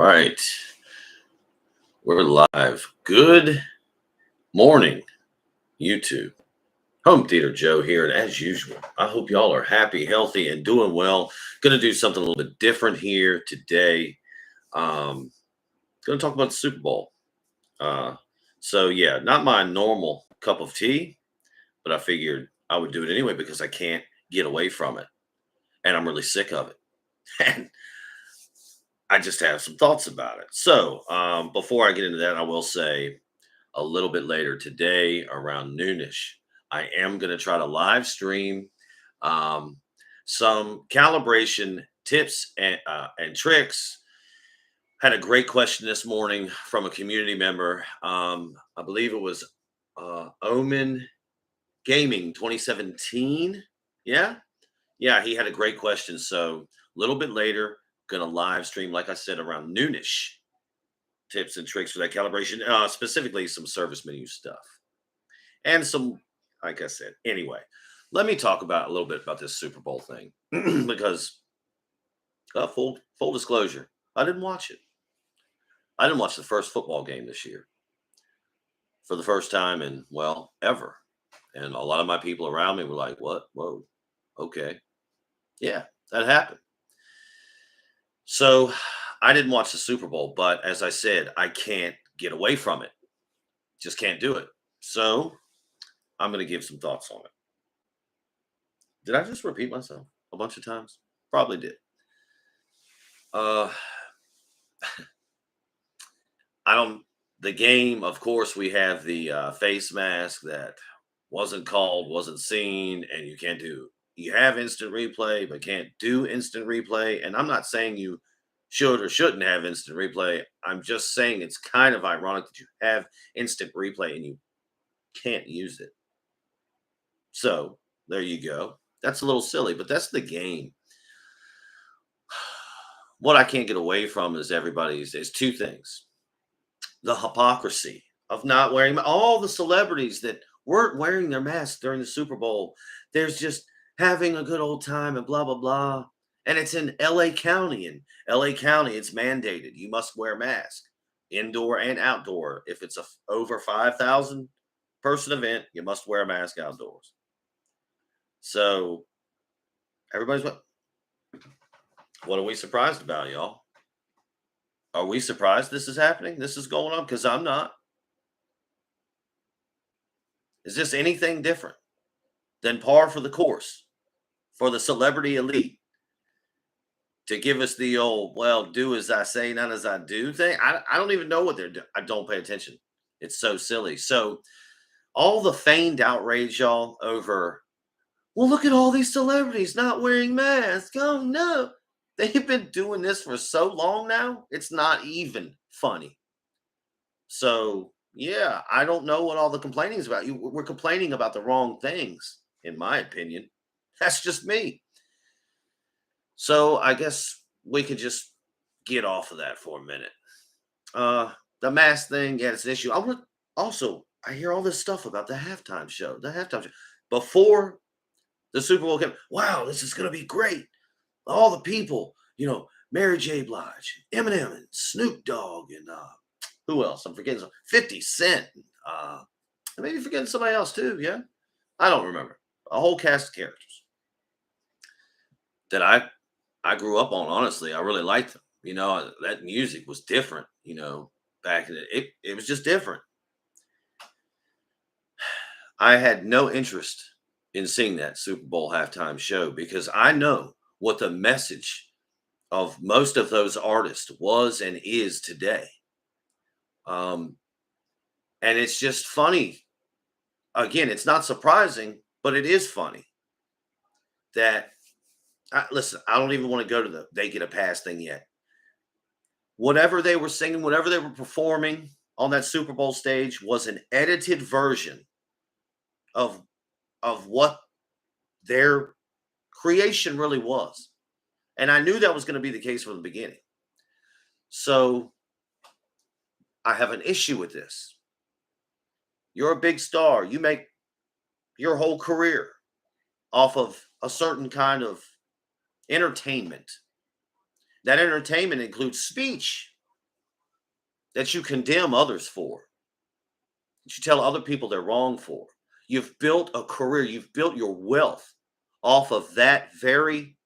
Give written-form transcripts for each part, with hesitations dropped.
Right. We're live. Good morning, YouTube. Home Theater Joe here. And as usual, I hope y'all are happy, healthy, and doing well. Going to do something a little bit different here today. Going to talk about the Super Bowl. Yeah, not my normal cup of tea, but I figured I would do it anyway because I can't get away from it. And I'm really sick of it. And I just have some thoughts about it. Before I get into that, I will say a little bit later today around noonish. I am going to try to live stream um, some calibration tips and tricks. Had a great question this morning from a community member. I believe it was Omen Gaming 2017. Yeah. Yeah. He had a great question. So a little bit later, going to live stream, like I said, around noonish tips and tricks for that calibration, specifically some service menu stuff and some, like I said. Anyway, let me talk about a little bit about this Super Bowl thing because full disclosure, I didn't watch it. I didn't watch the first football game this year for the first time in ever, and a lot of my people around me were like, "What? Whoa, okay, yeah, that happened." So I didn't watch the Super Bowl, but as I said, I can't get away from it. Just can't do it. So I'm going to give some thoughts on it. Did I just repeat myself a bunch of times? Probably did. Uh, I don't. The game, of course, we have the face mask that wasn't called, wasn't seen, and you can't do. You have instant replay, but can't do instant replay. And I'm not saying you should or shouldn't have instant replay. I'm just saying it's kind of ironic that you have instant replay and you can't use it. So there you go. That's a little silly, but that's the game. What I can't get away from is two things: the hypocrisy of not wearing all the celebrities that weren't wearing their masks during the Super Bowl. There's just having a good old time and blah blah blah. And it's in LA County. In LA County, it's mandated. You must wear a mask, indoor and outdoor. If it's over 5,000 person event, you must wear a mask outdoors. So everybody's what are we surprised about, y'all? Are we surprised this is happening? This is going on? Because I'm not. Is this anything different than par for the course for the celebrity elite to give us the old, well, do as I say, not as I do thing? I don't even know what they're doing. I don't pay attention. It's so silly. So, all the feigned outrage, y'all, over, well, look at all these celebrities not wearing masks. Oh, no. They've been doing this for so long now, it's not even funny. So, yeah, I don't know what all the complaining is about. We're complaining about the wrong things, in my opinion. That's just me. So, I guess we could just get off of that for a minute. The mask thing, yeah, it's an issue. I hear all this stuff about the halftime show. Before the Super Bowl came. Wow, this is going to be great. All the people, Mary J. Blige, Eminem, and Snoop Dogg, and who else? I'm forgetting 50 Cent. Uh, Maybe forgetting somebody else too. Yeah, I don't remember. A whole cast of characters that I grew up on. Honestly, I really liked them. That music was different. Back in it was just different. I had no interest in seeing that Super Bowl halftime show because I know what the message of most of those artists was and is today. And it's just funny. Again, it's not surprising, but it is funny that listen, I don't even want to go to the they get a pass thing yet. Whatever they were singing, whatever they were performing on that Super Bowl stage was an edited version of what their creation really was. And I knew that was going to be the case from the beginning. So I have an issue with this. You're a big star. You make your whole career off of a certain kind of entertainment. That entertainment includes speech. that you condemn others for, that you tell other people they're wrong for. You've built a career, you've built your wealth off of that very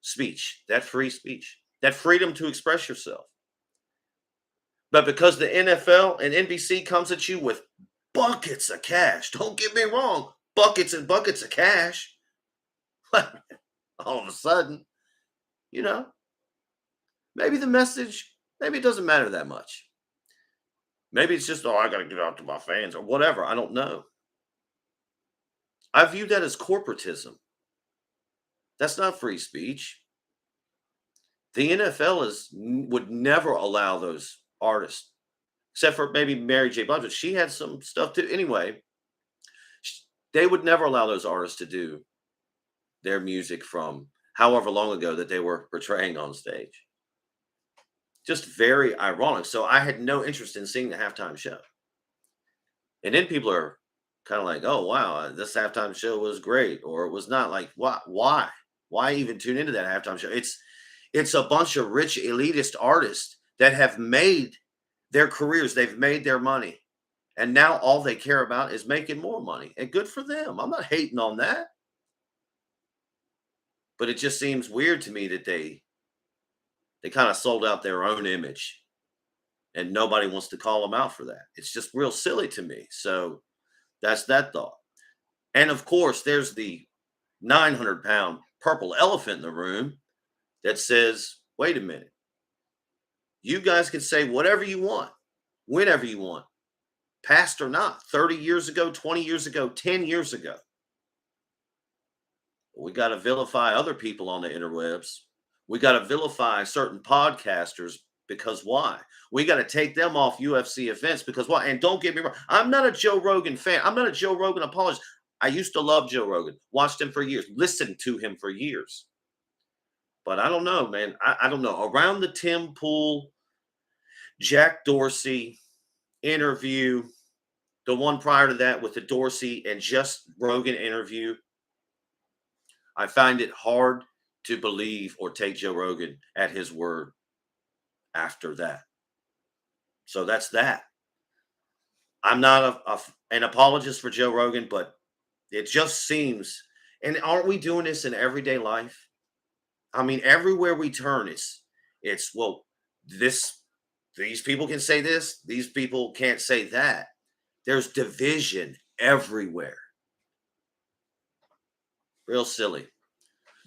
speech, that free speech, that freedom to express yourself. But because the NFL and NBC comes at you with buckets of cash, don't get me wrong, buckets and buckets of cash, all of a sudden, you know, maybe the message, maybe it doesn't matter that much. Maybe it's just, oh, I got to get out to my fans or whatever. I don't know. I view that as corporatism. That's not free speech. The NFL would never allow those artists, except for maybe Mary J. Blige. She had some stuff too. Anyway, they would never allow those artists to do their music from however long ago that they were portraying on stage. Just very ironic. So I had no interest in seeing the halftime show. And then people are kind of like, oh, wow, this halftime show was great. Or it was not. Like, what? Why even tune into that halftime show? It's a bunch of rich elitist artists that have made their careers, they've made their money. And now all they care about is making more money. And good for them. I'm not hating on that. But it just seems weird to me that they kind of sold out their own image and nobody wants to call them out for that. It's just real silly to me. So that's that thought. And of course, there's the 900-pound purple elephant in the room that says, wait a minute, you guys can say whatever you want, whenever you want, past or not, 30 years ago, 20 years ago, 10 years ago. We got to vilify other people on the interwebs. We got to vilify certain podcasters because why? We got to take them off UFC events because why? And don't get me wrong, I'm not a Joe Rogan fan. I'm not a Joe Rogan apologist. I used to love Joe Rogan, watched him for years, listened to him for years. But I don't know, man. I don't know. Around the Tim Pool, Jack Dorsey interview, the one prior to that with the Dorsey and just Rogan interview, I find it hard to believe or take Joe Rogan at his word after that. So that's that. I'm not an apologist for Joe Rogan, but it just seems, and aren't we doing this in everyday life? I mean, everywhere we turn, it's well, these people can say this, these people can't say that. There's division everywhere. Real silly.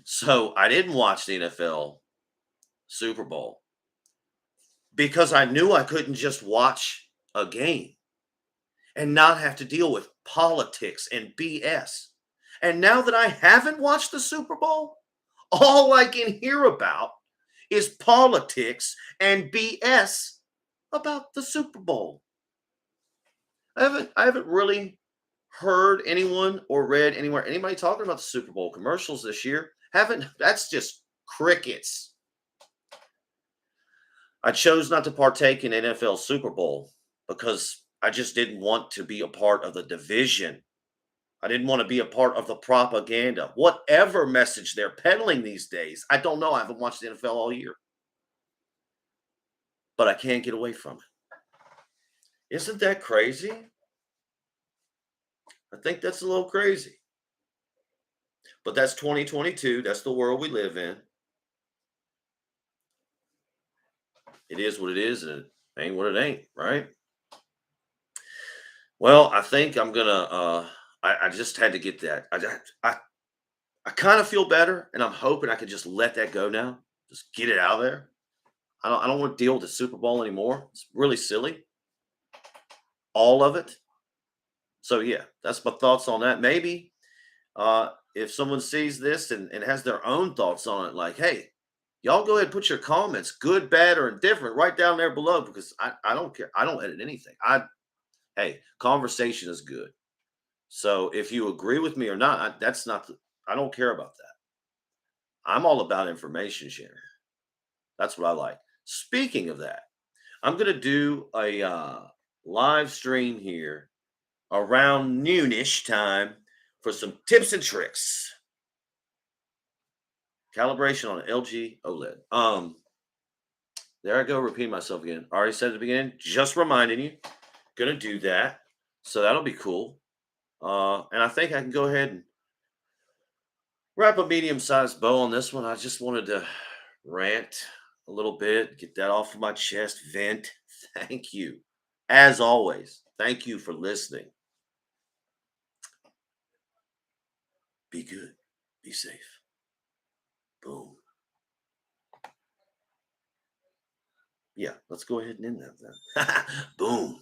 So I didn't watch the NFL Super Bowl because I knew I couldn't just watch a game and not have to deal with politics and BS. And now that I haven't watched the Super Bowl, all I can hear about is politics and BS about the Super Bowl. I haven't really heard anyone or read anywhere anybody talking about the Super Bowl commercials this year. Haven't. That's just crickets. I chose not to partake in NFL Super Bowl because I just didn't want to be a part of the division. I didn't want to be a part of the propaganda. Whatever message they're peddling these days, I don't know. I haven't watched the NFL all year. But I can't get away from it. Isn't that crazy? I think that's a little crazy. But that's 2022. That's the world we live in. It is what it is, and it ain't what it ain't, right? Well, I think I'm gonna. I just had to get that. I kind of feel better, and I'm hoping I can just let that go now. Just get it out of there. I don't want to deal with the Super Bowl anymore. It's really silly, all of it. So yeah, that's my thoughts on that. Maybe if someone sees this and has their own thoughts on it, like, hey, y'all go ahead and put your comments, good, bad, or indifferent, right down there below because I don't care. I don't edit anything. Hey, conversation is good. So if you agree with me or not, that's not. I don't care about that. I'm all about information sharing. That's what I like. Speaking of that, I'm gonna do a live stream here around noonish time for some tips and tricks. Calibration on an LG OLED. There I go, repeating myself again. Already said at the beginning, just reminding you, gonna do that. So that'll be cool. And I think I can go ahead and wrap a medium-sized bow on this one. I just wanted to rant a little bit, get that off of my chest, vent. Thank you. As always, thank you for listening. Be good. Be safe. Boom. Yeah, let's go ahead and end that then. Boom.